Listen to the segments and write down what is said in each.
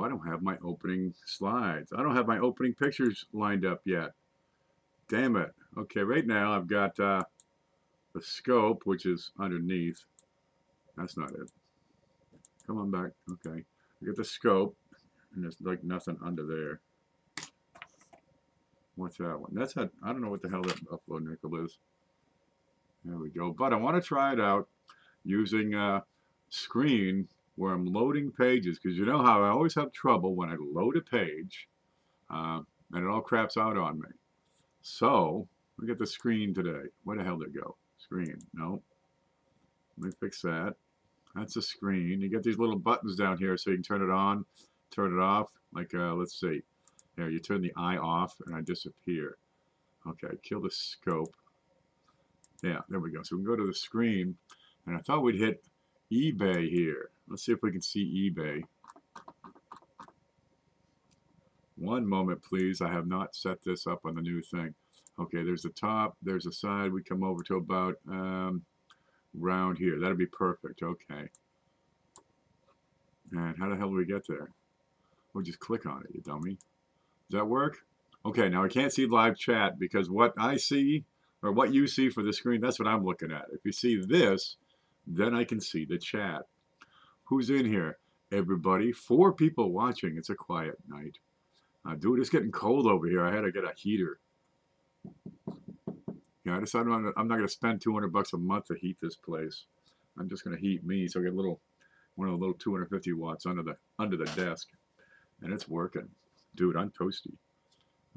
Oh, I don't have my opening slides. I don't have my opening pictures lined up yet. Damn it. Okay, right now I've got the scope, which is underneath. That's not it. Come on back. Okay. I got the scope, and there's like nothing under there. What's that one? That's a, I don't know what the hell that buffalo nickel is. There we go. But I want to try it out using a screen where I'm loading pages, because you know how I always have trouble when I load a page and it all craps out on me. So we get the screen today. Where the hell did it go? Screen. No. Let me fix that. That's a screen. You get these little buttons down here so you can turn it on, turn it off. Like, let's see. Here, you turn the eye off and I disappear. Okay, kill the scope. Yeah, there we go. So we can go to the screen. And I thought we'd hit eBay here. Let's see if we can see eBay. One moment, please. I have not set this up on the new thing. Okay, there's the top. There's the side. We come over to about round here. That'd be perfect. Okay. And how the hell do we get there? We'll just click on it, you dummy. Does that work? Okay, now I can't see live chat because what I see, or what you see for the screen, that's what I'm looking at. If you see this, then I can see the chat. Who's in here? Everybody. 4 people watching. It's a quiet night. Dude, it's getting cold over here. I had to get a heater. Yeah, I decided I'm not going to spend $200 a month to heat this place. I'm just going to heat me. So I get one of the little 250 watts under the desk, and it's working. Dude, I'm toasty.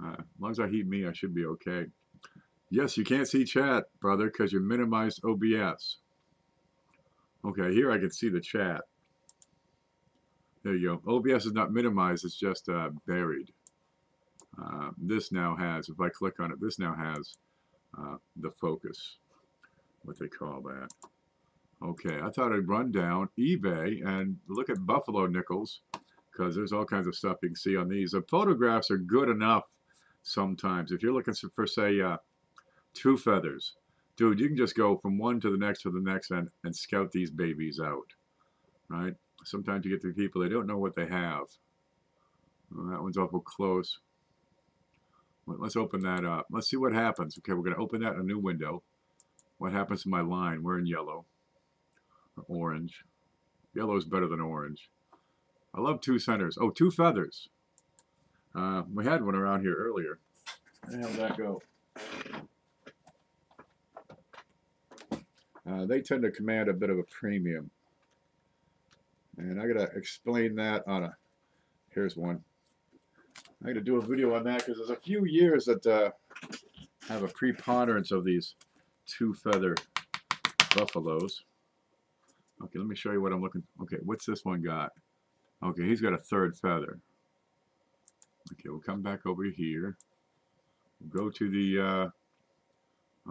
As long as I heat me, I should be okay. Yes, you can't see chat, brother, because you minimized OBS. Okay, here I can see the chat. There you go. OBS is not minimized, it's just buried. This now has, if I click on it, this now has the focus, what they call that. Okay, I thought I'd run down eBay and look at buffalo nickels, because there's all kinds of stuff you can see on these. The photographs are good enough sometimes. If you're looking for, say, 2 feathers, dude, you can just go from one to the next and scout these babies out, right? Sometimes you get to people, they don't know what they have. Well, that one's awful close. Well, let's open that up. Let's see what happens. Okay, we're going to open that in a new window. What happens to my line? We're in yellow or orange. Yellow is better than orange. I love 2 centers. Oh, 2 feathers. We had one around here earlier. Where the hell did that go? They tend to command a bit of a premium. And I got to explain that on a, here's one. I got to do a video on that because there's a few years that have a preponderance of these 2 feather buffaloes. Okay, let me show you what I'm looking. Okay, what's this one got? Okay, he's got a 3rd feather. Okay, we'll come back over here. We'll go to the,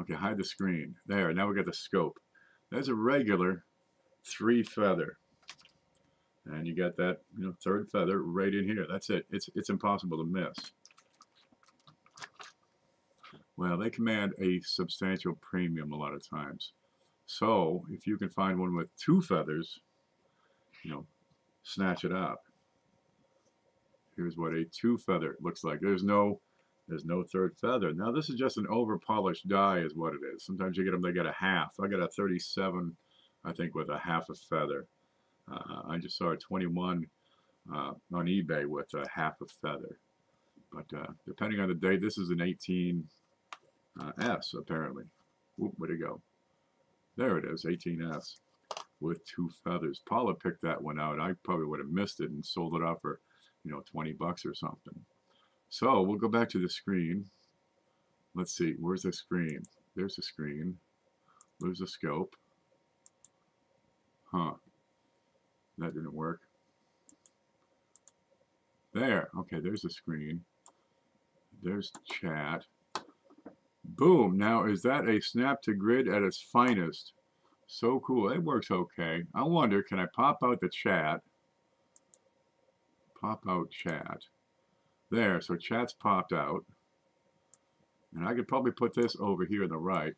okay, hide the screen. There, now we got the scope. There's a regular 3 feather. And you got that, 3rd feather right in here. That's it. It's impossible to miss. Well, they command a substantial premium a lot of times. So if you can find one with 2 feathers, snatch it up. Here's what a 2 feather looks like. There's no 3rd feather. Now this is just an over polished die is what it is. Sometimes you get them, they got a half. I got a 37, I think, with a half a feather. I just saw a 21 on eBay with a half a feather. But depending on the day, this is an 18S apparently. Whoop, where'd it go? There it is, 18S with 2 feathers. Paula picked that one out. I probably would have missed it and sold it off for, $20 or something. So we'll go back to the screen. Let's see, where's the screen? There's the screen. There's the scope. Huh. That didn't work. There. Okay, there's the screen. There's chat. Boom. Now, is that a snap to grid at its finest? So cool. It works okay. I wonder, can I pop out the chat? Pop out chat. There. So chat's popped out. And I could probably put this over here on the right.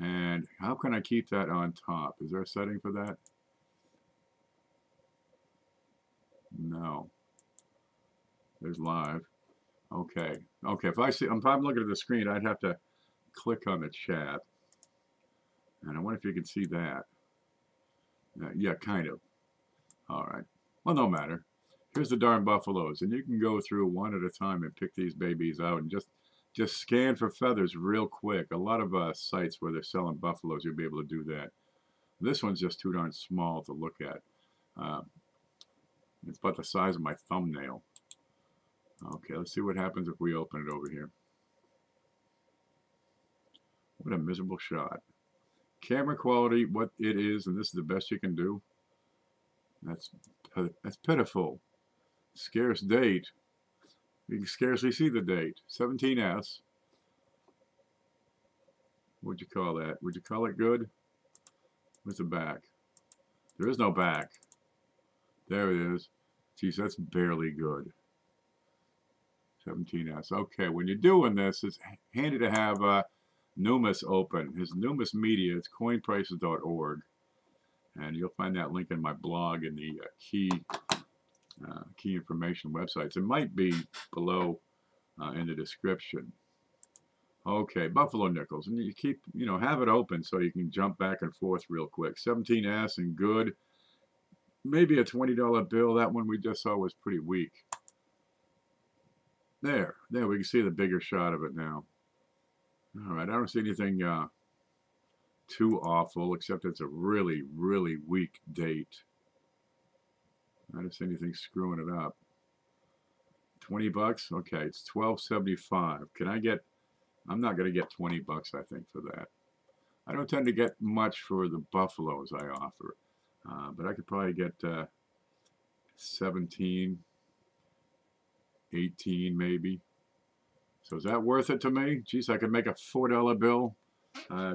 And how can I keep that on top? Is there a setting for that? No. There's live. Okay. Okay. If I see, if I'm looking at the screen, I'd have to click on the chat. And I wonder if you can see that. Yeah, kind of. All right. Well, no matter. Here's the darn buffaloes, and you can go through one at a time and pick these babies out and just scan for feathers real quick. A lot of sites where they're selling buffaloes, you'll be able to do that. This one's just too darn small to look at. It's about the size of my thumbnail. Okay, let's see what happens if we open it over here. What a miserable shot. Camera quality, what it is, and this is the best you can do. That's pitiful. Scarce date. You can scarcely see the date. 17S. What'd you call that? Would you call it good? Where's the back? There is no back. There it is. Geez, that's barely good. 17S. Okay, when you're doing this, it's handy to have Numis open. His Numis Media, it's coinprices.org. And you'll find that link in my blog in the key information websites. It might be below in the description. Okay, Buffalo Nickels. And you keep, have it open so you can jump back and forth real quick. 17S and good. Maybe a $20 bill. That one we just saw was pretty weak. There, we can see the bigger shot of it now. All right, I don't see anything too awful, except it's a really, really weak date. I don't see anything screwing it up. 20 bucks? Okay, it's $12.75. Can I get, I'm not going to get 20 bucks, I think, for that. I don't tend to get much for the buffaloes I offer, but I could probably get 17, 18 maybe. So is that worth it to me? Geez, I could make a $4 bill,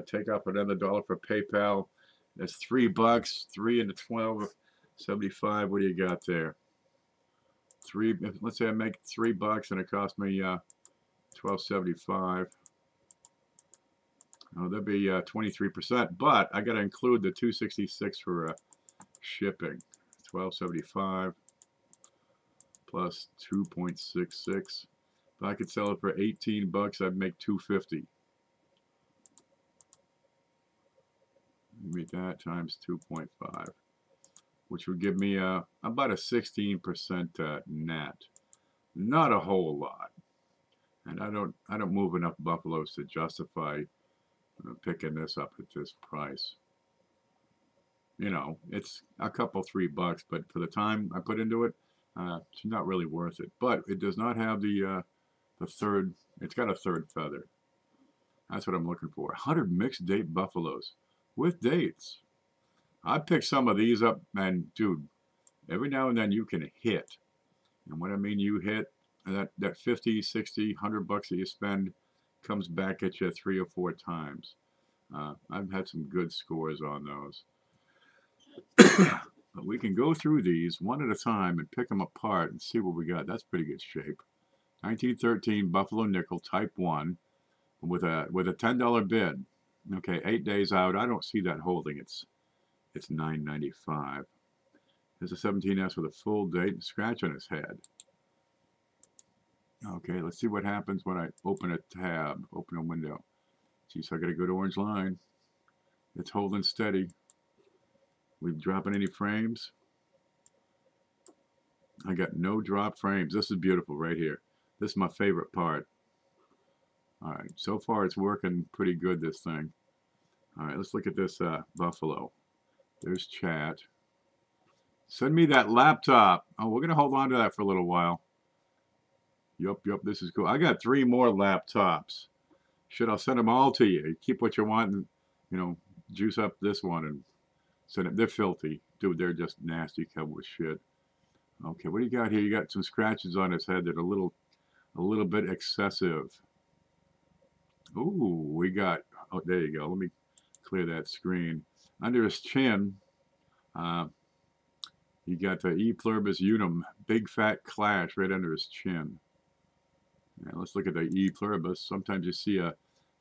take off another dollar for PayPal. That's $3, 3 into 12.75. What do you got there? Let's say I make $3 and it cost me $12.75. Oh, that'd be 23%, but I got to include the $2.66 for shipping. $12.75 plus 2.66. If I could sell it for 18 bucks, I'd make $2.50. Make that times 2.5, which would give me about a 16% net. Not a whole lot, and I don't move enough buffaloes to justify picking this up at this price. It's a couple $3, but for the time I put into it, it's not really worth it. But it does not have the third. It's got a third feather. That's what I'm looking for. 100 mixed date buffaloes with dates. I picked some of these up, and dude, every now and then you can hit. And what I mean you hit, that 50, 60, 100 bucks that you spend comes back at you 3 or 4 times. I've had some good scores on those. But we can go through these one at a time and pick them apart and see what we got. That's pretty good shape. 1913 Buffalo Nickel Type 1 with a $10 bid. Okay, 8 days out. I don't see that holding. It's $9.95. There's a 17S with a full date and scratch on his head. Okay, let's see what happens when I open a tab, open a window. Geez, I got a good orange line. It's holding steady. We dropping any frames? I got no drop frames. This is beautiful right here. This is my favorite part. All right, so far it's working pretty good, this thing. All right, let's look at this buffalo. There's chat. Send me that laptop. Oh, we're going to hold on to that for a little while. Yup, this is cool. I got 3 more laptops. I'll send them all to you. You keep what you want and, juice up this one and send it. They're filthy. Dude, they're just nasty cowboy shit. Okay, what do you got here? You got some scratches on his head that are a little bit excessive. Ooh, we got, oh, there you go. Let me clear that screen. Under his chin, you got the E pluribus unum, big fat clash right under his chin. Now let's look at the E pluribus. Sometimes you see a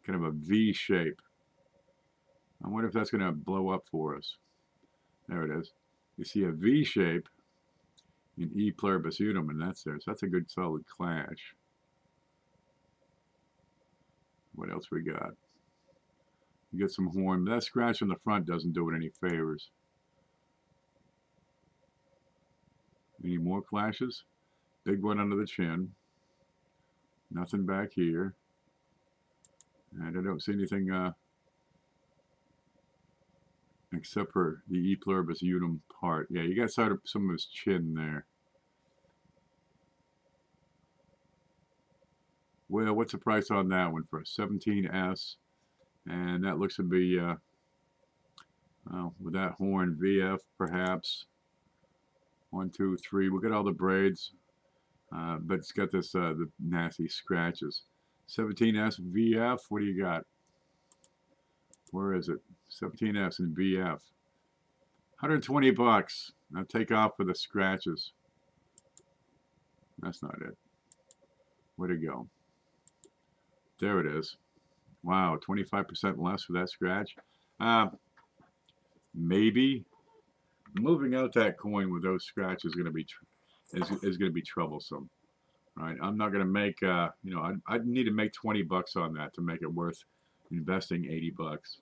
kind of a V shape. I wonder if that's going to blow up for us. There it is. You see a V shape, in E pluribus unum, and that's there. So that's a good solid clash. What else we got? You get some horn. That scratch on the front doesn't do it any favors. Any more clashes? Big one under the chin. Nothing back here. And I don't see anything except for the E pluribus unum part. Yeah, you got some of his chin there. Well, what's the price on that one for a 17S? And that looks to be, with that horn, VF perhaps. 1, 2, 3. We'll get all the braids, but it's got this the nasty scratches. 17S VF. What do you got? Where is it? 17S and VF. 120 bucks. Now take off for the scratches. That's not it. Where'd it go? There it is. Wow, 25% less for that scratch. Maybe moving out that coin with those scratches is going to be is going to be troublesome. Right? I'm not going to make you know, I'd need to make 20 bucks on that to make it worth investing 80 bucks.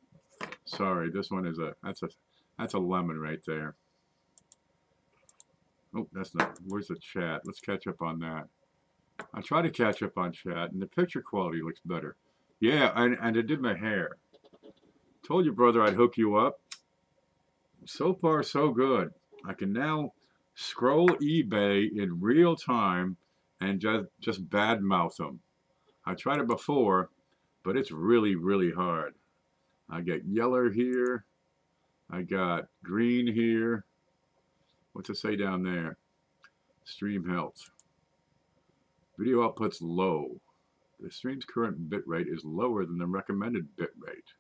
Sorry, this one is that's a lemon right there. Oh, that's not. Where's the chat? Let's catch up on that. I try to catch up on chat, and the picture quality looks better. Yeah, and I did my hair. Told you, brother, I'd hook you up. So far, so good. I can now scroll eBay in real time and just badmouth them. I tried it before, but it's really, really hard. I got yellow here. I got green here. What's it say down there? Stream health. Video output's low. The stream's current bitrate is lower than the recommended bitrate.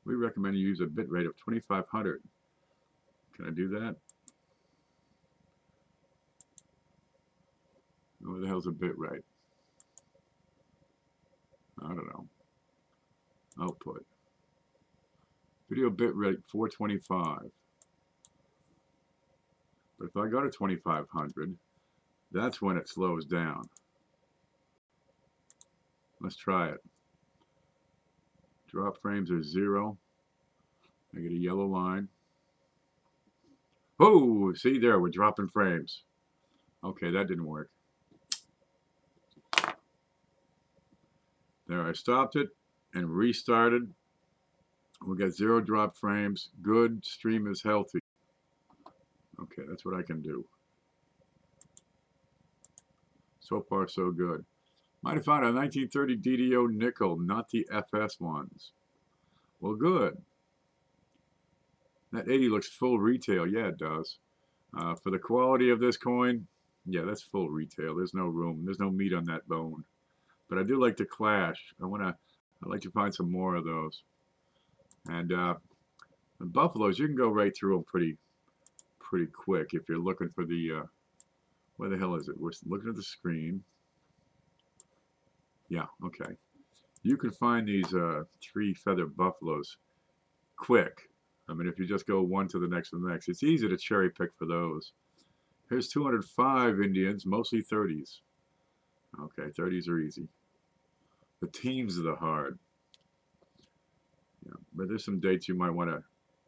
We recommend you use a bitrate of 2500. Can I do that? What the hell's a bitrate? I don't know. Output. Video bitrate 425. But if I go to 2500, that's when it slows down. Let's try it. Drop frames are 0. I get a yellow line. Oh, see there, we're dropping frames. Okay, that didn't work. There, I stopped it and restarted. We got 0 drop frames. Good, stream is healthy. Okay, that's what I can do. So far, so good. Might have found a 1930 DDO nickel, not the FS ones. Well, good. That 80 looks full retail. Yeah, it does. For the quality of this coin, yeah, that's full retail. There's no room. There's no meat on that bone. But I do like to clash. I'd like to find some more of those. And the buffaloes, you can go right through them pretty quick if you're looking for the where the hell is it? We're looking at the screen. Yeah, okay. You can find these 3 feather buffaloes quick. I mean, if you just go one to the next and the next, it's easy to cherry pick for those. Here's 205 Indians, mostly 30s. Okay, 30s are easy. The teams are the hard. Yeah, but there's some dates you might want to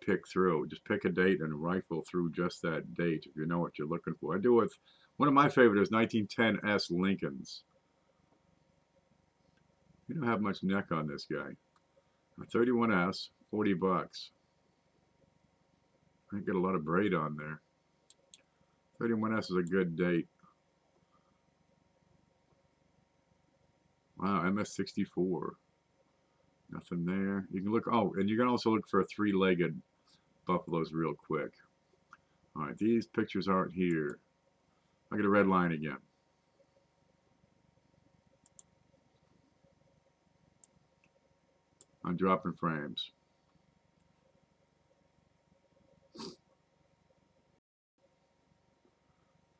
pick through. Just pick a date and rifle through just that date if you know what you're looking for. I do with one of my favorite is 1910S Lincolns. You don't have much neck on this guy. A 31S, 40 bucks. I get a lot of braid on there. 31S is a good date. Wow, MS64. Nothing there. You can look, oh, and you can also look for 3-legged buffaloes real quick. All right, these pictures aren't here. I get a red line again. I'm dropping frames.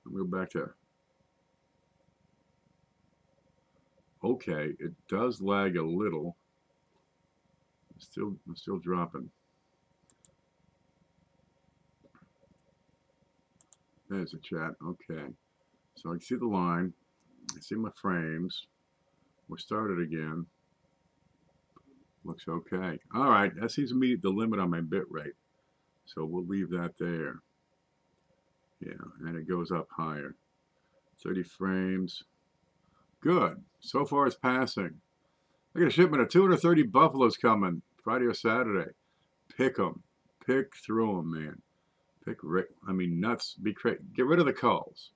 I'll go back to, okay, it does lag a little. I'm still dropping. There's the chat. Okay. So I can see the line. I see my frames. We're started again. Looks okay. All right. That seems to meet the limit on my bit rate. So we'll leave that there. Yeah. And it goes up higher. 30 frames. Good. So far it's passing. I got a shipment of 230 buffaloes coming Friday or Saturday. Pick them. Pick through them, man. Pick, I mean, nuts. Get rid of the culls.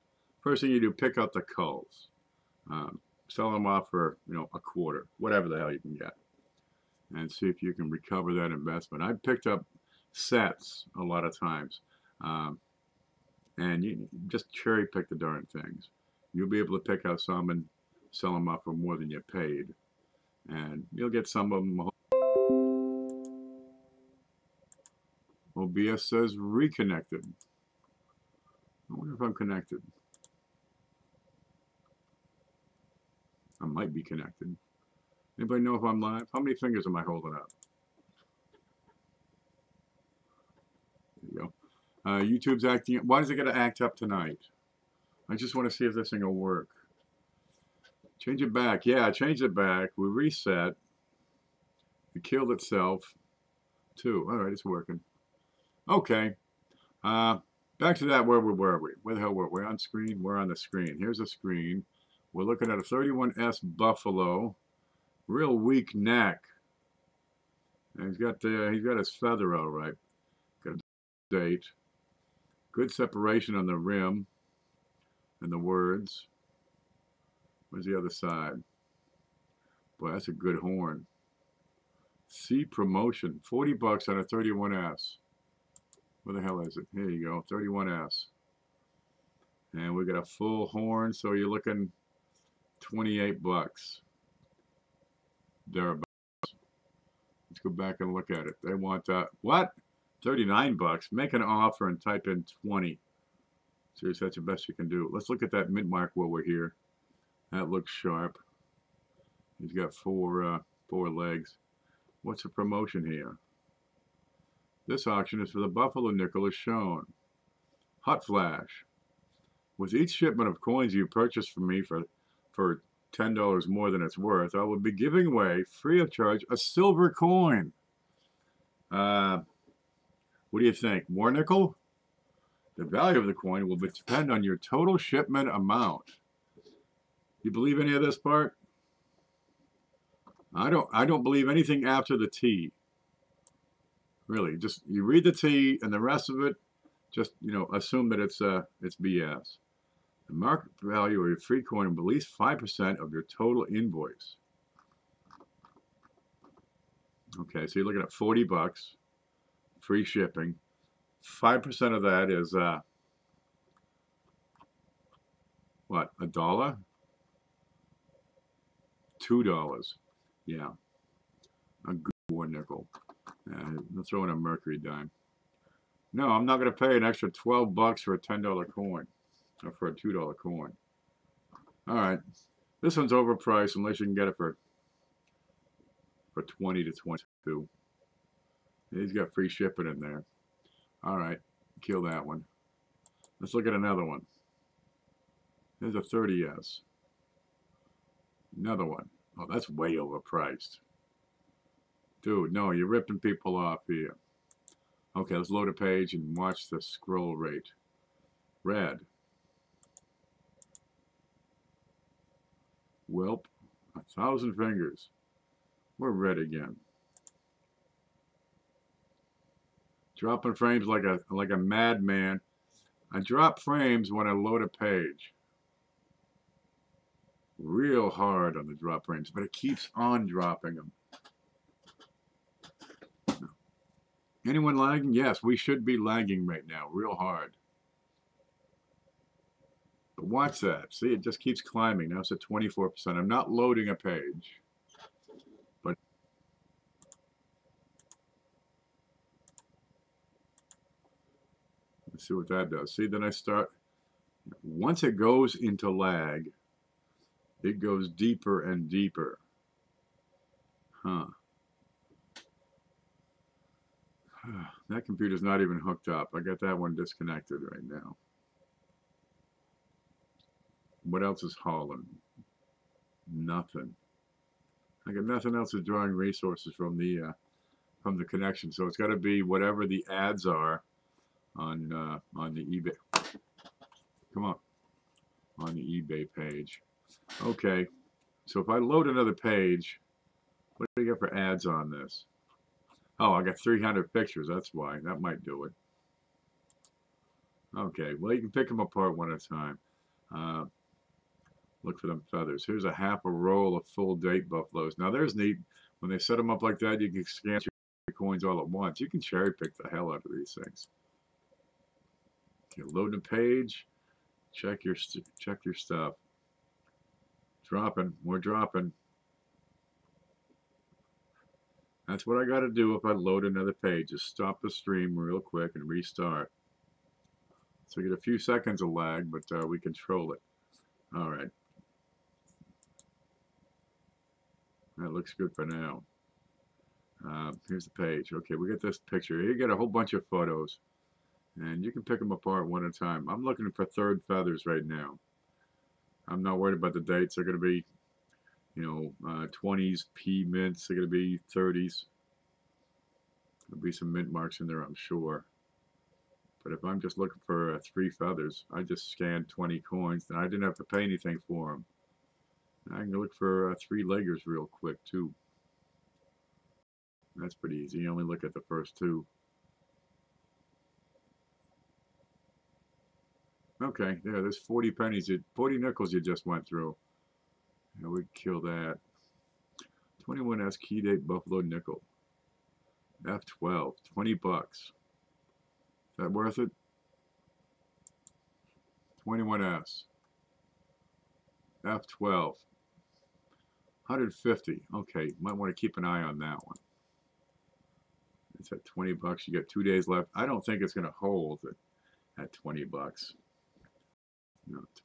First thing you do, pick out the culls. Sell them off for, you know, a quarter, whatever the hell you can get, and see if you can recover that investment. I picked up sets a lot of times, and you just cherry pick the darn things. You'll be able to pick out some and sell them off for more than you paid, and you'll get some of them. OBS says reconnected. I wonder if I'm connected. I might be connected. Anybody know if I'm live? How many fingers am I holding up? There you go. YouTube's acting. Why is it going to act up tonight? I just want to see if this thing will work. Change it back. Yeah, I changed it back. We reset. It killed itself. Too. All right, it's working. Okay. Back to that. Where were we? Where the hell were we? We're on screen. We're on the screen. Here's a screen. We're looking at a 31S Buffalo. Real weak neck. And he's got his feather all right. Got a date. Good separation on the rim and the words. Where's the other side? Boy, that's a good horn. C promotion. 40 bucks on a 31S. Where the hell is it? Here you go. 31S. And we got a full horn, so you're looking 28 bucks. Thereabouts. Let's go back and look at it. They want what? 39 bucks. Make an offer and type in 20. Seriously, that's the best you can do. Let's look at that mint mark while we're here. That looks sharp. He's got four legs. What's the promotion here? This auction is for the Buffalo nickel as shown. Hot flash. With each shipment of coins you purchase from me for $10 more than it's worth, I will be giving away, free of charge, a silver coin. What do you think? More nickel? The value of the coin will depend on your total shipment amount. You believe any of this part? I don't believe anything after the T. Really, just you read the T and the rest of it, just, you know, assume that it's BS. The market value of your free coin will be at least 5% of your total invoice. Okay, so you're looking at 40 bucks, free shipping. 5% of that is what? $1? $2. Yeah, a good war nickel. Let's throw in a mercury dime. No, I'm not going to pay an extra 12 bucks for a $10 coin or for a $2 coin. All right, this one's overpriced unless you can get it for 20 to 22. He's got free shipping in there. All right, kill that one. Let's look at another one. There's a 30S. Another one. Oh, that's way overpriced. Dude, no, you're ripping people off here. Okay, let's load a page and watch the scroll rate. Red. Welp. 1,000 fingers. We're red again. Dropping frames like a madman. I drop frames when I load a page. Real hard on the drop frames, but it keeps on dropping them. Anyone lagging? Yes, we should be lagging right now, real hard. But watch that. See, it just keeps climbing. Now it's at 24%. I'm not loading a page. But let's see what that does. See, then I start. Once it goes into lag, it goes deeper and deeper. Huh. That computer's not even hooked up. I got that one disconnected right now. What else is hauling? Nothing. I got nothing else is drawing resources from the connection. So it's got to be whatever the ads are on the eBay. Come on the eBay page. Okay. So if I load another page, what do we get for ads on this? Oh, I got 300 pictures. That's why. That might do it. Okay. Well, you can pick them apart one at a time. Look for them feathers. Here's a half a roll of full date buffaloes. Now there's neat. When they set them up like that, you can scan your coins all at once. You can cherry pick the hell out of these things. Okay, load the page. Check your stuff. Dropping. We're dropping. That's what I got to do if I load another page. Just stop the stream real quick and restart. So we get a few seconds of lag, but we control it. All right. That looks good for now. Here's the page. Okay, we get this picture. Here you get a whole bunch of photos. And you can pick them apart one at a time. I'm looking for third feathers right now. I'm not worried about the dates. They're going to be, 20s, P mints. They're going to be 30s. There'll be some mint marks in there, I'm sure. But if I'm just looking for 3 feathers, I just scanned 20 coins, and I didn't have to pay anything for them. I can look for 3 leggers real quick, too. That's pretty easy. You only look at the first 2. Okay, yeah, there's 40 pennies, 40 nickels you just went through. Yeah, we'd kill that. 21S key date buffalo nickel. F12, 20 bucks. Is that worth it? 21S. F12. 150. Okay, might want to keep an eye on that one. It's at 20 bucks. You got 2 days left. I don't think it's going to hold at 20 bucks.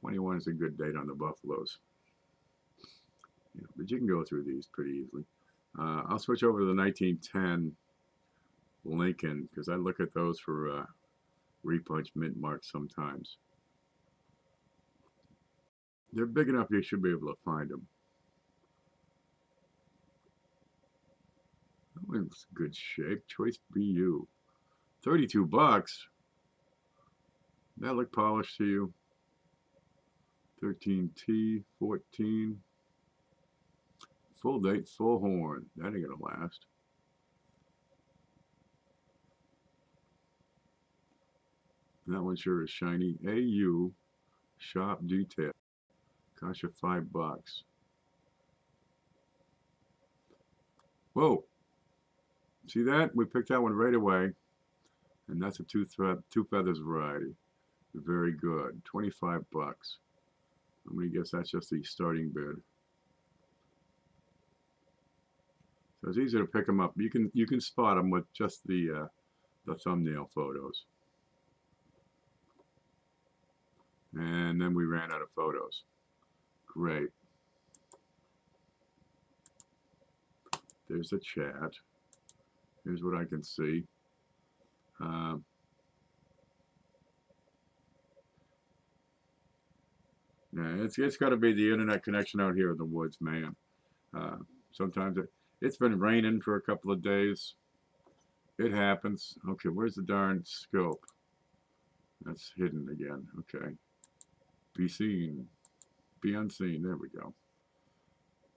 21 is a good date on the buffaloes. Yeah, but you can go through these pretty easily. I'll switch over to the 1910 Lincoln because I look at those for repunch mint marks sometimes. They're big enough you should be able to find them. That one's good shape. Choice BU. 32 bucks. That look polished to you? 13T, 14. Full date, full horn. That ain't gonna last. That one sure is shiny. AU shop detail. Cost you $5. Whoa. See that? We picked that one right away. And that's a two feathers variety. Very good. 25 bucks. I'm going to guess that's just the starting bid. So it's easy to pick them up. You can spot them with just the thumbnail photos. And then we ran out of photos. Great. There's the chat. Here's what I can see. Yeah, it's got to be the internet connection out here in the woods, man. Sometimes it's been raining for a couple of days. It happens. Okay, where's the darn scope? That's hidden again. Okay. Be seen. Be unseen. There we go.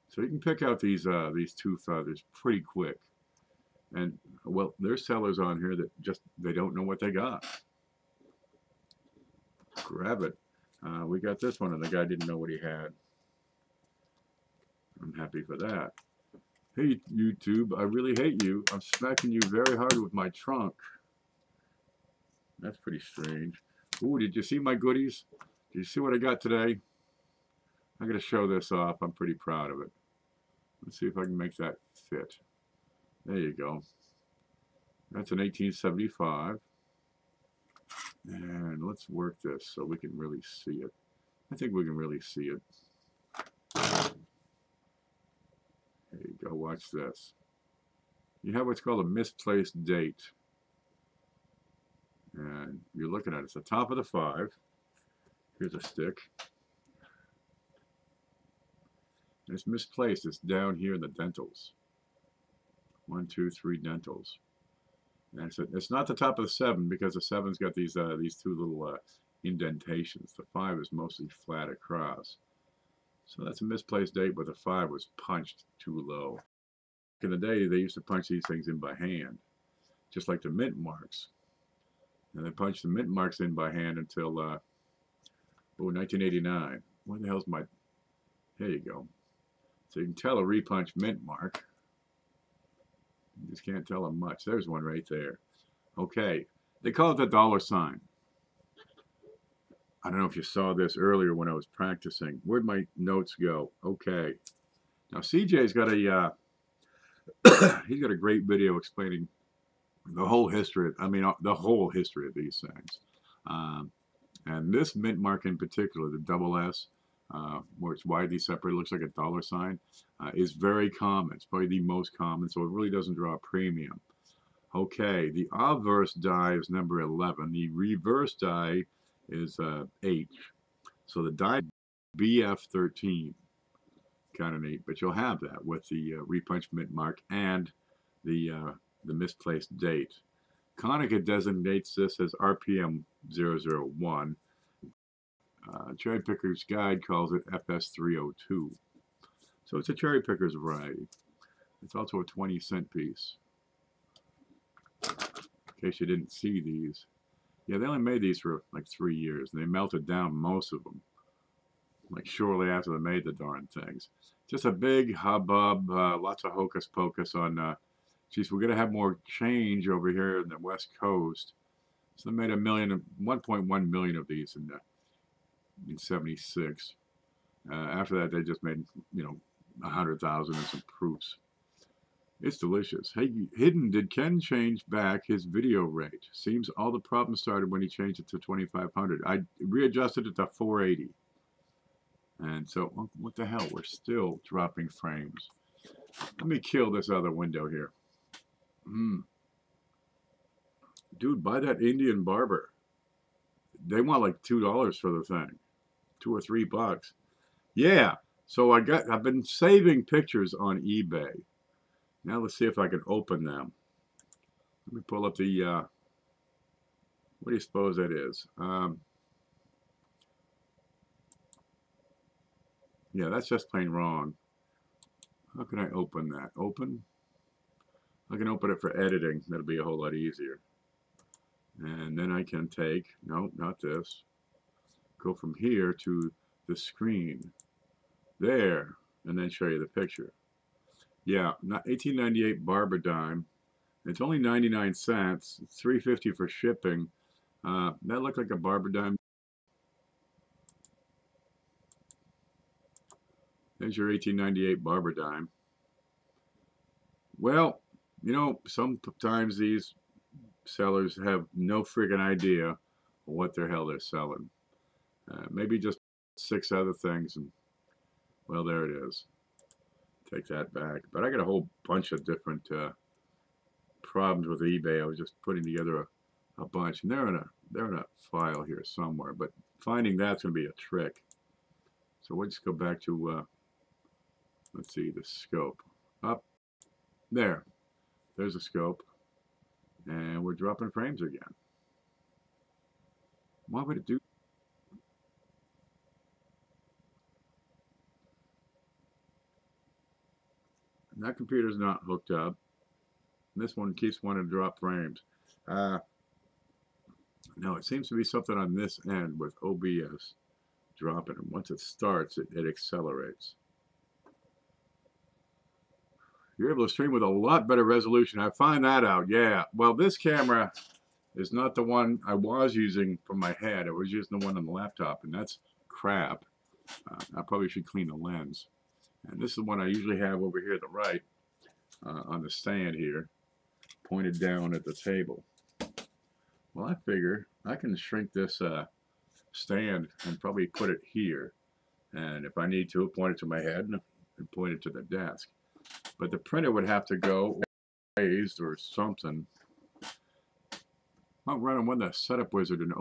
So you can pick out these 2 feathers pretty quick. And, well, there's sellers on here that they don't know what they got. Grab it. We got this one, and the guy didn't know what he had. I'm happy for that. Hey, YouTube, I really hate you. I'm smacking you very hard with my trunk. That's pretty strange. Ooh, did you see my goodies? Did you see what I got today? I'm going to show this off. I'm pretty proud of it. Let's see if I can make that fit. There you go. That's an 1875. And let's work this so we can really see it. I think we can really see it. There you go. Watch this. You have what's called a misplaced date. And you're looking at it. It's the top of the 5. Here's a stick. And it's misplaced. It's down here in the dentals. 1, 2, 3 dentals. And it's not the top of the 7 because the 7's got these two little indentations. The 5 is mostly flat across. So that's a misplaced date, but the 5 was punched too low. Back in the day, they used to punch these things in by hand, just like the mint marks. And they punched the mint marks in by hand until 1989. Where the hell's my... There you go. So you can tell a repunch mint mark. You just can't tell them much. There's one right there. Okay. They call it the dollar sign. I don't know if you saw this earlier when I was practicing. Where'd my notes go? Okay. Now CJ's got a he's got a great video explaining the whole history. The whole history of these things. And this mint mark in particular, the double S, where it's widely separated, looks like a dollar sign, is very common. It's probably the most common, so it really doesn't draw a premium. Okay, the obverse die is number 11. The reverse die is H. So the die BF13. Kind of neat, but you'll have that with the repunch mint mark and the misplaced date. Konica designates this as RPM 001. Cherry Picker's Guide calls it FS302. So it's a cherry picker's variety. It's also a 20-cent piece. In case you didn't see these. Yeah, they only made these for like 3 years, and they melted down most of them, like shortly after they made the darn things. Just a big hubbub, lots of hocus pocus on, geez, we're going to have more change over here in the West Coast. So they made 1.1 million of these in 76. After that, they just made, 100,000 and some proofs. It's delicious. Hey, Hidden, did Ken change back his video rate? Seems all the problems started when he changed it to 2500. I readjusted it to 480. And so, what the hell? We're still dropping frames. Let me kill this other window here. Dude, buy that Indian barber. They want like $2 for the thing. $2 or $3. Yeah. So I've been saving pictures on eBay. Now let's see if I can open them. Let me pull up the, what do you suppose that is? Yeah, that's just plain wrong. How can I open that? Open? I can open it for editing. That'll be a whole lot easier. And then I can take, no, not this. Go from here to the screen. There. And then show you the picture. Yeah, 1898 barber dime. It's only 99 cents. It's $3.50 for shipping. That looked like a barber dime. There's your 1898 barber dime. Well, sometimes these sellers have no friggin' idea what the hell they're selling. Maybe just 6 other things, and well, there it is. Take that back. But I got a whole bunch of different problems with eBay. I was just putting together a bunch, and they're in a file here somewhere. But finding that's going to be a trick. So we'll just go back to let's see, the scope. Up there. There's a scope. And we're dropping frames again. Why would it do? And that computer's not hooked up. And this one keeps wanting to drop frames. No, it seems to be something on this end with OBS dropping. And once it starts, it accelerates. You're able to stream with a lot better resolution. I find that out, yeah. Well, this camera is not the one I was using for my head. I was using the one on the laptop, and that's crap. I probably should clean the lens. And this is the one I usually have over here to the right on the stand here, pointed down at the table. Well, I figure I can shrink this stand and probably put it here. And if I need to, point it to my head and point it to the desk. But the printer would have to go raised or something. I'll run on the setup wizard and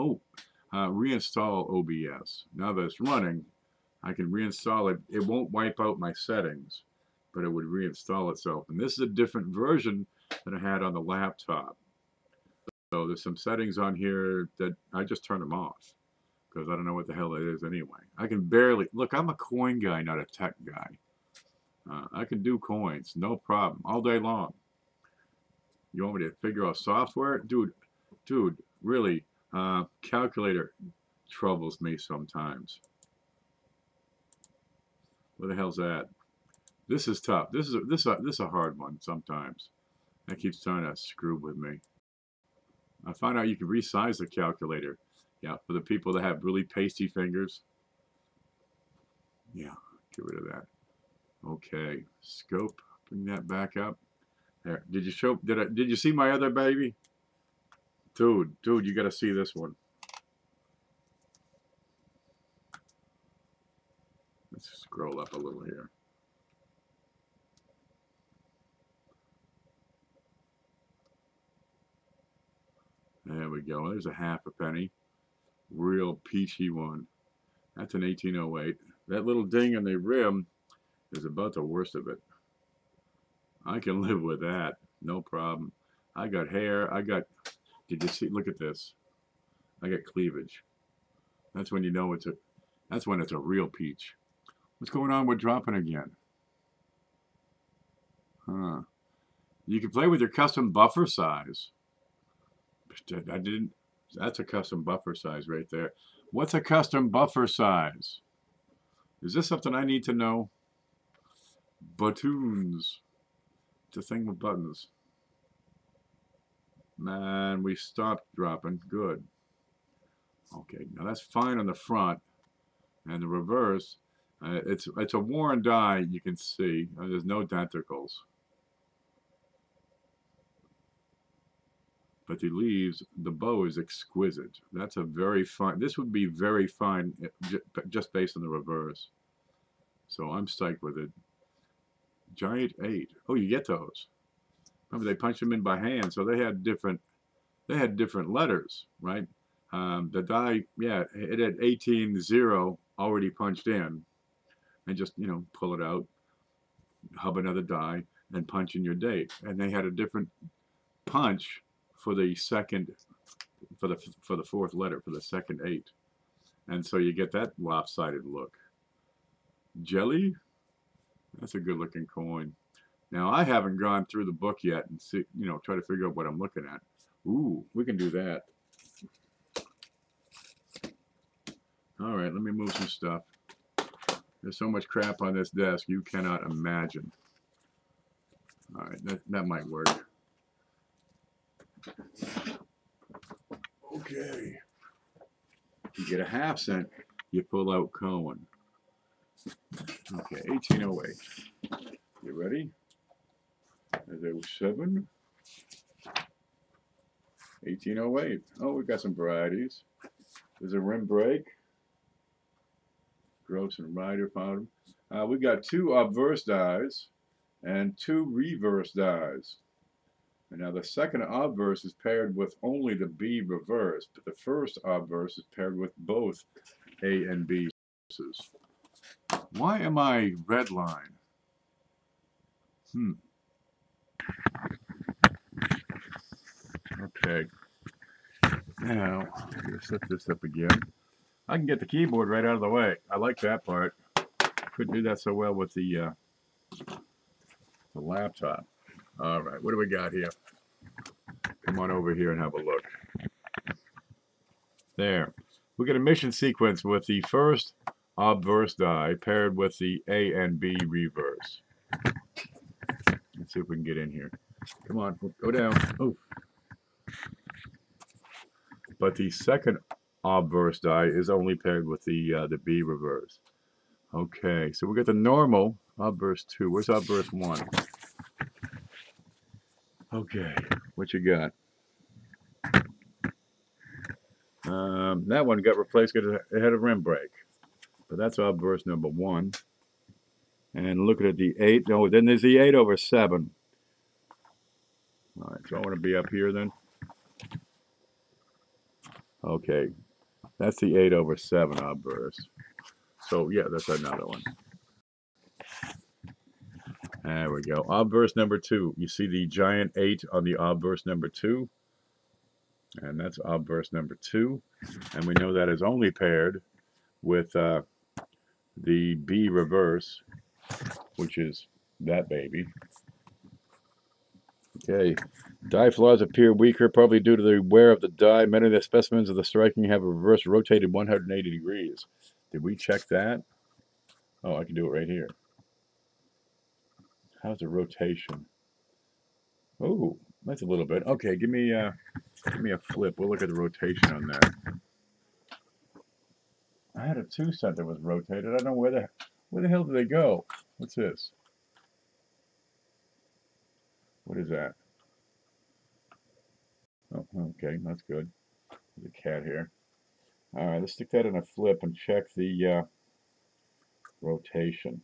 reinstall OBS. Now that it's running, I can reinstall it. It won't wipe out my settings, but it would reinstall itself. And this is a different version than I had on the laptop. So there's some settings on here that I just turn them off because I don't know what the hell it is anyway. I can barely, look, I'm a coin guy, not a tech guy. I can do coins, no problem, all day long. You want me to figure out software? Dude, really, calculator troubles me sometimes. What the hell's that? This is tough. This is a hard one sometimes. That keeps trying to screw with me. I found out you can resize the calculator. Yeah, for the people that have really pasty fingers. Yeah, get rid of that. Okay, scope. Bring that back up. There. Did you see my other baby? Dude, you got to see this one. Let's scroll up a little here. There we go. There's a half a penny. Real peachy one. That's an 1808. That little ding in the rim is about the worst of it. I can live with that. No problem. I got hair. Did you see? Look at this. I got cleavage. That's when you know that's when it's a real peach. What's going on with dropping again? Huh. You can play with your custom buffer size. That's a custom buffer size right there. What's a custom buffer size? Is this something I need to know? Buttons. It's a thing with buttons. Man, we stopped dropping. Good. Okay, now that's fine on the front. And the reverse, it's a worn die, you can see. There's no denticles. But the leaves, the bow is exquisite. That's a very fine, this would be very fine just based on the reverse. So I'm stoked with it. Giant 8. Oh, you get those. Remember, they punched them in by hand, so they had different letters, right? The die, yeah, it had 18-0 already punched in, and just, you know, pull it out, hub another die, and punch in your date. And they had a different punch for the second, for the fourth letter, for the second 8, and so you get that lopsided look. Jelly, that's a good-looking coin. Now I haven't gone through the book yet and see, you know, try to figure out what I'm looking at. Ooh, we can do that. All right, let me move some stuff. There's so much crap on this desk you cannot imagine. All right, that might work. Okay. You get a half cent, you pull out Cohen. Okay, 1808. You ready? There's 07. 1808. Oh, we got some varieties. There's a rim break. Gross and Ryder found them. We got 2 obverse dies and 2 reverse dies. And now the second obverse is paired with only the B reverse, but the first obverse is paired with both A and B reverses. Why am I redline? Okay. Now, I'm going to set this up again. I can get the keyboard right out of the way. I like that part. Couldn't do that so well with the laptop. All right, what do we got here? Come on over here and have a look. There. We get a mission sequence with the first obverse die paired with the A and B reverse. Let's see if we can get in here. Come on, go down. Oh. But the second obverse die is only paired with the B reverse. Okay, so we got the normal obverse 2. Where's obverse 1? Okay, what you got? That one got replaced because it had a rim break. But that's obverse number 1. And looking at the 8, no, then there's the 8/7. All right, so I want to be up here then. Okay, that's the 8/7 obverse. So yeah, that's another one. There we go. Obverse number 2. You see the giant 8 on the obverse number 2? And that's obverse number 2. And we know that is only paired with the B reverse, which is that baby. Okay. Die flaws appear weaker, probably due to the wear of the die. Many of the specimens of the striking have a reverse rotated 180 degrees. Did we check that? Oh, I can do it right here. How's the rotation? Oh, that's a little bit. Okay, give me a flip. We'll look at the rotation on that. I had a 2 cent that was rotated. I don't know where the hell did they go? What's this? What is that? Oh, okay, that's good. There's a cat here. All right, let's stick that in a flip and check the rotation.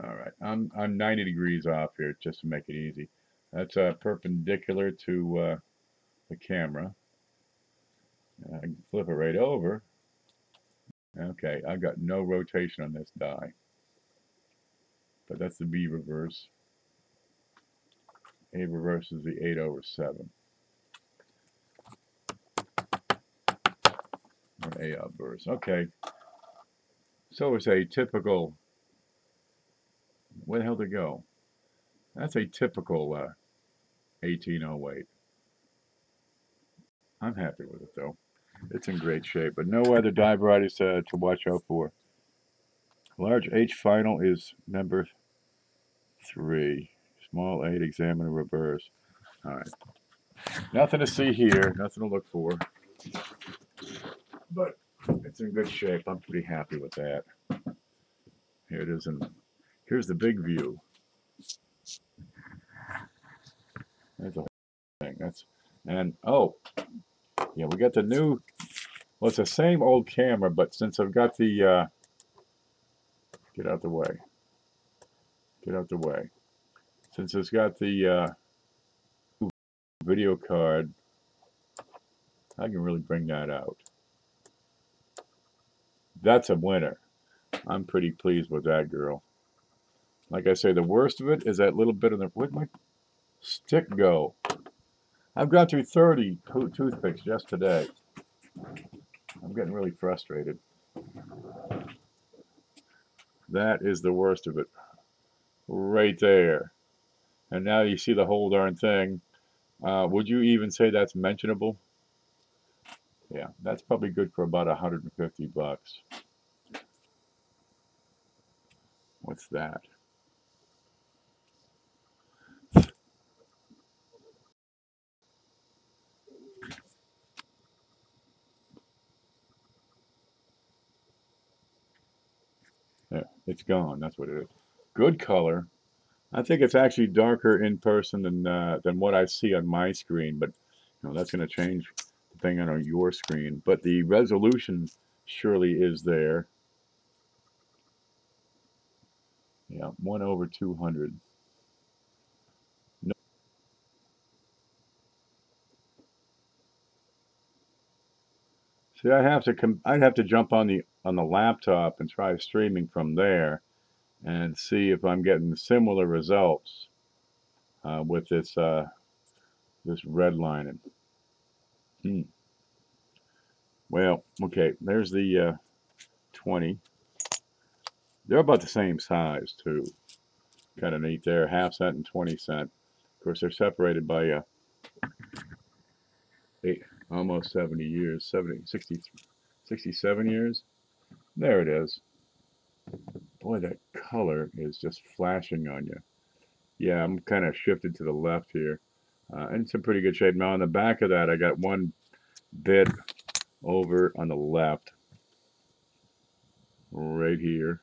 All right, I'm 90 degrees off here just to make it easy. That's perpendicular to the camera. I can flip it right over. Okay, I've got no rotation on this die. But that's the B reverse. A reverse is the 8/7. Or A obverse. Okay. So it's a typical. Where the hell did it go? That's a typical 1808. I'm happy with it though. It's in great shape, but no other die varieties to watch out for. Large H final is number 3. Small 8 examiner reverse. All right. Nothing to see here. Nothing to look for. But it's in good shape. I'm pretty happy with that. Here it is. Here's the big view. There's the whole thing. Oh, yeah, we got the new. Well, it's the same old camera, but since I've got the get out the way. Get out the way. Since it's got the video card, I can really bring that out. That's a winner. I'm pretty pleased with that girl. Like I say, the worst of it is that little bit of the. Where'd my stick go? I've got through 30 toothpicks just today. I'm getting really frustrated. That is the worst of it. Right there. And now you see the whole darn thing. Would you even say that's mentionable? Yeah, that's probably good for about 150 bucks. What's that? Yeah, it's gone. That's what it is. Good color. I think it's actually darker in person than what I see on my screen, but you know, that's going to change depending on your screen. But the resolution surely is there. Yeah, 1/200. No. See, I'd have to jump on the laptop and try streaming from there, and see if I'm getting similar results with this redlining. Well, okay, there's the 20. They're about the same size too. Kind of neat there, half cent and 20 cent. Of course, they're separated by almost 70 years, 67 years. There it is. Boy, that color is just flashing on you. Yeah, I'm kind of shifted to the left here. And it's in pretty good shape. Now on the back of that, I got one bit over on the left. Right here.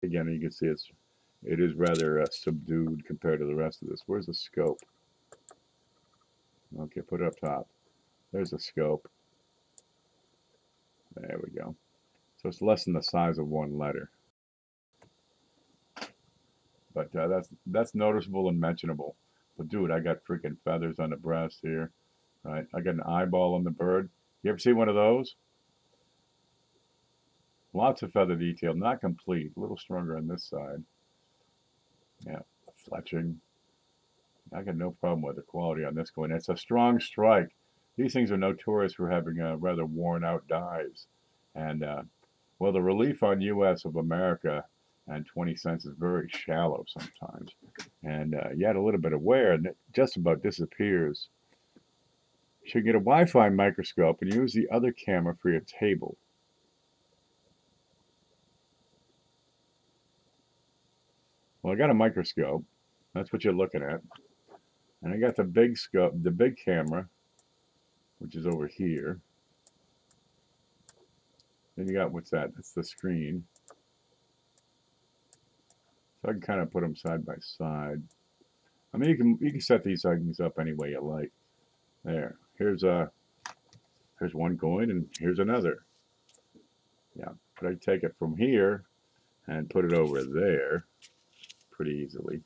Again, you can see it is rather subdued compared to the rest of this. Where's the scope? Okay, put it up top. There's the scope. There we go. So it's less than the size of one letter. But that's noticeable and mentionable. But dude, I got freaking feathers on the breast here. Right, I got an eyeball on the bird. You ever see one of those? Lots of feather detail, not complete. A little stronger on this side. Yeah, fletching. I got no problem with the quality on this coin. It's a strong strike. These things are notorious for having rather worn out dies. And, well, the relief on US of America and 20 cents is very shallow sometimes. And you add a little bit of wear and it just about disappears. You should get a Wi-Fi microscope and use the other camera for your table. Well, I got a microscope. That's what you're looking at. And I got the big scope, the big camera, which is over here. Then you got, what's that? That's the screen. So I can kind of put them side by side. I mean, you can set these things up any way you like. There. Here's one coin and here's another. Yeah, but I take it from here and put it over there pretty easily.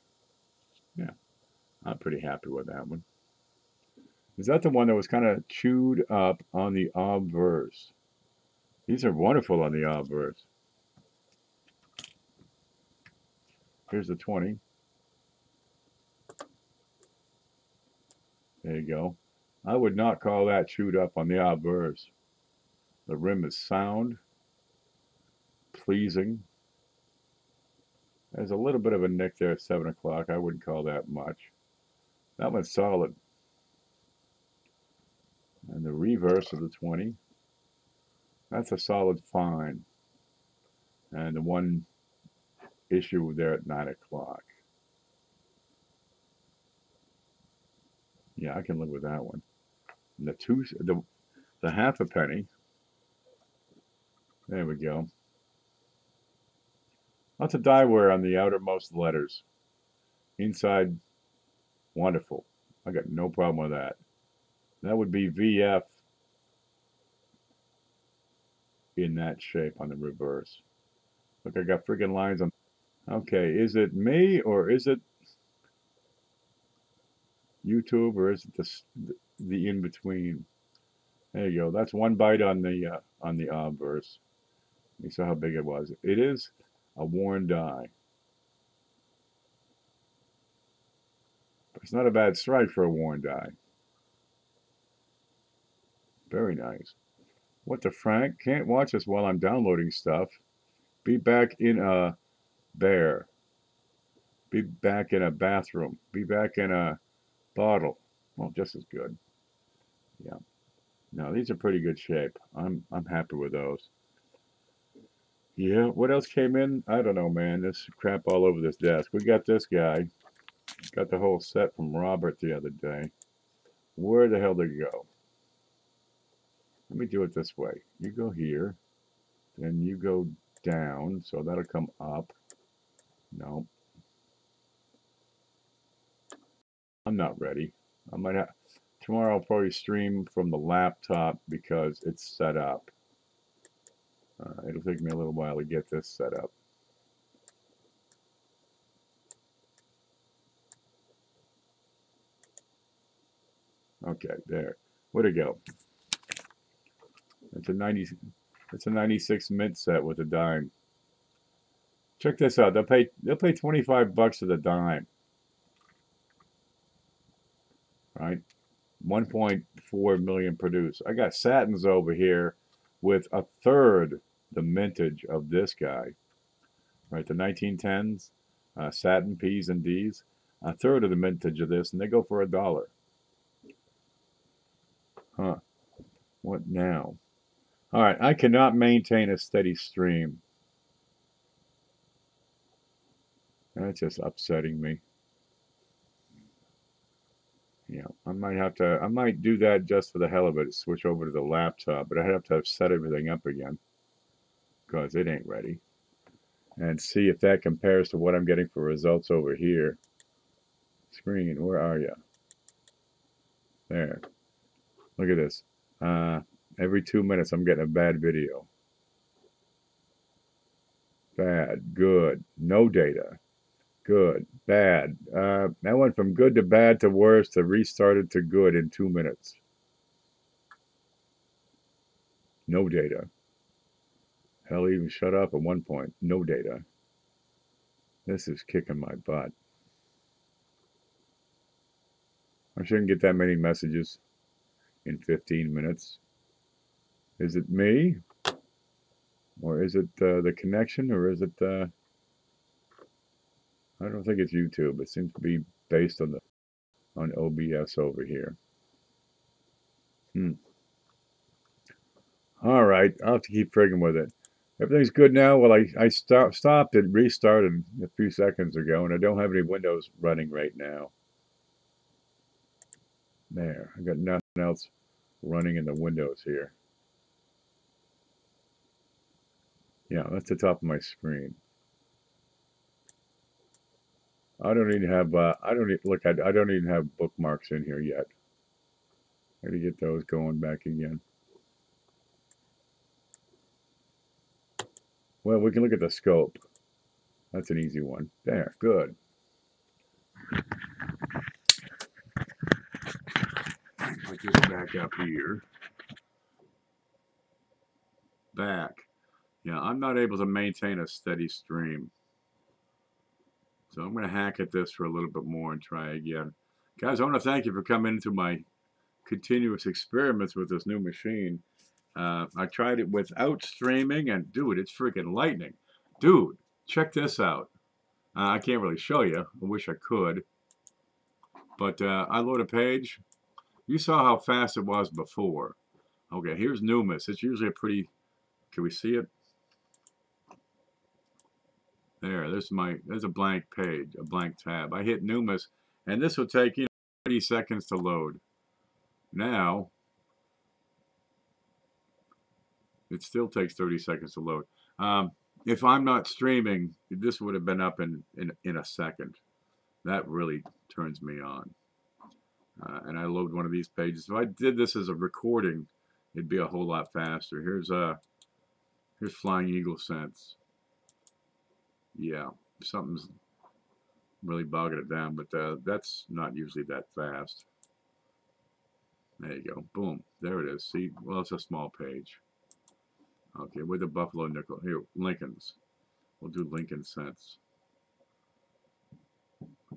Yeah, I'm pretty happy with that one. Is that the one that was kind of chewed up on the obverse? These are wonderful on the obverse. Here's the 20. There you go. I would not call that chewed up on the obverse. The rim is sound, pleasing. There's a little bit of a nick there at 7 o'clock. I wouldn't call that much. That one's solid. And the reverse of the 20. That's a solid fine. And the one issue there at 9 o'clock. Yeah, I can live with that one. And the half a penny. There we go. Lots of die wear on the outermost letters. Inside, wonderful. I got no problem with that. That would be VF in that shape on the reverse. Look, I got friggin' lines on. Okay, is it me or is it YouTube or is it the in between? There you go. That's one bite on the obverse. You saw how big it was. It is a worn die. But it's not a bad strike for a worn die. Very nice. What the Frank? Can't watch this while I'm downloading stuff. Be back in a bear. Be back in a bathroom. Be back in a bottle. Well, just as good. Yeah. No, these are pretty good shape. I'm happy with those. Yeah, what else came in? I don't know, man. There's crap all over this desk. We got this guy. Got the whole set from Robert the other day. Where the hell did it go? Let me do it this way. You go here. Then you go down. So that'll come up. No. I'm not ready. I might have... Tomorrow I'll probably stream from the laptop because it's set up. It'll take me a little while to get this set up. Okay, there. Where'd it go? It's a 96 mint set with a dime. Check this out. They'll pay 25 bucks to the dime. Right? 1.4 million produced. I got satins over here with a third the mintage of this guy. Right, the 1910s, satin P's and D's. A third of the mintage of this, and they go for $1. Huh. What now? All right, I cannot maintain a steady stream. That's just upsetting me. Yeah, I might do that just for the hell of it, switch over to the laptop, but I have to set everything up again because it ain't ready. And see if that compares to what I'm getting for results over here. Screen, where are you? There. Look at this. Every 2 minutes I'm getting a bad video. Bad, good, no data. Good, bad. That went from good to bad to worse to restarted to good in 2 minutes. No data. Hell, even shut up at one point. No data. This is kicking my butt. I shouldn't get that many messages in 15 minutes. Is it me? Or is it the connection? Or is it... I don't think it's YouTube. It seems to be based on OBS over here. All right. I'll have to keep frigging with it. Everything's good now. Well, I stopped and restarted a few seconds ago, and I don't have any windows running right now. There. I got nothing else running in the windows here. Yeah, that's the top of my screen. I don't even have I don't even have bookmarks in here yet. I gotta get those going back again. Well, we can look at the scope. That's an easy one. There, good. Put this back up here. Back. Yeah, I'm not able to maintain a steady stream. So I'm going to hack at this for a little bit more and try again. Guys, I want to thank you for coming into my continuous experiments with this new machine. I tried it without streaming, and dude, it's freaking lightning. Dude, check this out. I can't really show you. I wish I could. But I load a page. You saw how fast it was before. Okay, here's Numis. It's usually a pretty... Can we see it? There's a blank page, a blank tab. I hit Numis, and this will take 30 seconds to load. Now, it still takes 30 seconds to load. If I'm not streaming, this would have been up in a second. That really turns me on. And I load one of these pages. If I did this as a recording, it'd be a whole lot faster. Here's Flying Eagle Sense. Yeah, something's really bogging it down, but that's not usually that fast. There you go. Boom. There it is. See? Well, it's a small page. Okay, with the Buffalo Nickel. Here, Lincoln's. We'll do Lincoln Sense.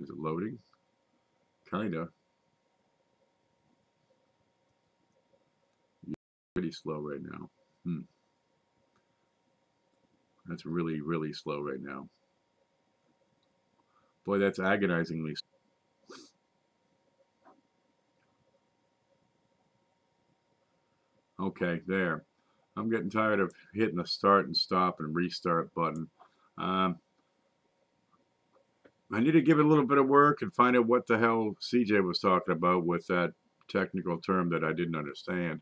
Is it loading? Kinda. Pretty slow right now. That's really, really slow right now. Boy, that's agonizingly slow. Okay, there. I'm getting tired of hitting the start and stop and restart button. I need to give it a little bit of work and find out what the hell CJ was talking about with that technical term that I didn't understand.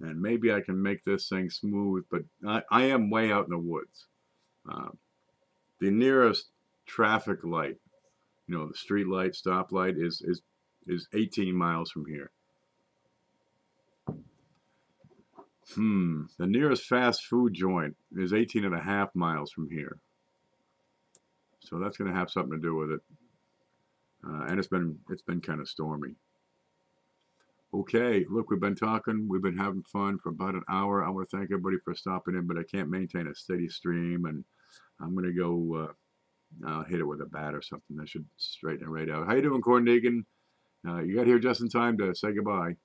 And maybe I can make this thing smooth, but I am way out in the woods. The nearest traffic light, the street light, stoplight, is 18 miles from here. The nearest fast food joint is 18.5 miles from here. So that's going to have something to do with it. And it's been kind of stormy. Okay, look, we've been talking, we've been having fun for about an hour. I want to thank everybody for stopping in, but I can't maintain a steady stream, and I'm going to go hit it with a bat or something. That should straighten it right out. How you doing, Corn Deegan? You got here just in time to say goodbye.